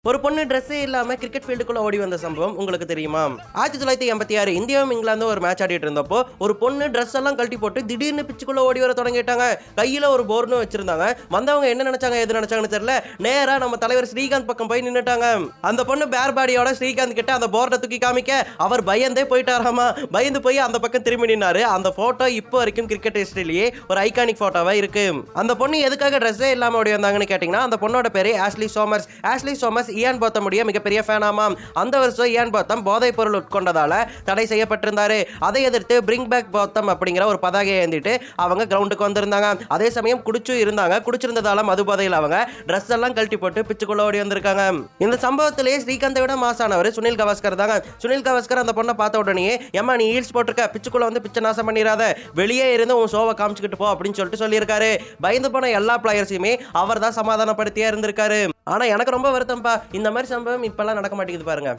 ஒரு பொண்ணு ட்ரெஸ்ஸே இல்லாம கிரிக்கெட் ஃபீல்டுக்குள்ள ஓடி வந்த சம்பவம் உங்களுக்கு தெரியுமா? 1986 இந்தியாவும் இங்கிலாந்தும் ஒரு மேட்ச் ஆடிட்டு இருந்தப்போ ஒரு பொண்ணு ட்ரெஸ் எல்லாம் கழட்டி போட்டு திடீர்னு பிச்சுக்குள்ள ஓடி வர தொடங்கிட்டாங்க. கையில ஒரு போர்டும் வச்சிருந்தாங்க. வந்தவங்க என்ன நினைச்சாங்க எது நினைச்சாங்கன்னு தெரியல. நேரா நம்ம தலைவர் ஸ்ரீகாந்த் பக்கம் போய் நின்னுட்டாங்க. அந்த பொண்ணு பேர் பாடியோட ஸ்ரீகாந்த் கிட்ட அந்த போர்டை தூக்கி காமிக்க அவர் பயந்தே போயிட்டாராமா. பயந்து போய் அந்த பக்கம் திரும்பி நின்னாரு. அந்த போட்டோ இப்போ வரைக்கும் கிரிக்கெட் ஹிஸ்டரியிலேயே ஒரு ஐகானிக் போட்டோவா இருக்கு. அந்த பொண்ணு எதுக்காக ட்ரெஸ்ஸே இல்லாம ஓடி வந்தாங்கன்னு கேட்டீங்கன்னா, அந்த பொண்ணோட பேரு ஆஷ்லி சோமர்ஸ். ஆஷ்லி சோமர்ஸ் இயான் போத்தமுடைய மிகப்பெரிய ஃபேனாமாம். அந்த வருஷம் இயான் போத்தம் போதைப் பொருள் உட்கொண்டதால தடை செய்யப்பட்டிருந்தாரு. அதை எதிர்த்து பிரிங் பேக் போத்தம் அப்படிங்கிற ஒரு பதாகையை ஏந்திட்டு அவங்க கிரவுண்டுக்கு வந்திருந்தாங்க. அதே சமயம் குடிச்சிருந்ததால மது போதையில் அவங்க ட்ரெஸ் எல்லாம் கழட்டி போட்டு பிச்சுக்குள்ள ஓடி வந்திருக்காங்க. இந்த சம்பவத்திலேயே ஸ்ரீகாந்தை விட மாசானவர் சுனில் கவாஸ்கர் தாங்க. சுனில் கவாஸ்கர் அந்த பொண்ணை பார்த்த உடனே ஏமா நீ ஹீல்ஸ் போட்டிருக்க, பிச்சுக்குள்ள வந்து பிச்சை நாசம் பண்ணிடாத, வெளியே இருந்து உன் ஷோவை காமிச்சுக்கிட்டு போ அப்படின்னு சொல்லியிருக்காரு. பயந்து போன எல்லா பிளேயர்ஸையுமே அவர் தான் சமாதானப்படுத்தியா இருந்திருக்காரு. ஆனா எனக்கு ரொம்ப வருத்தம்ப்பா, இந்த மாதிரி சம்பவம் இப்பெல்லாம் நடக்க மாட்டேங்குது பாருங்க.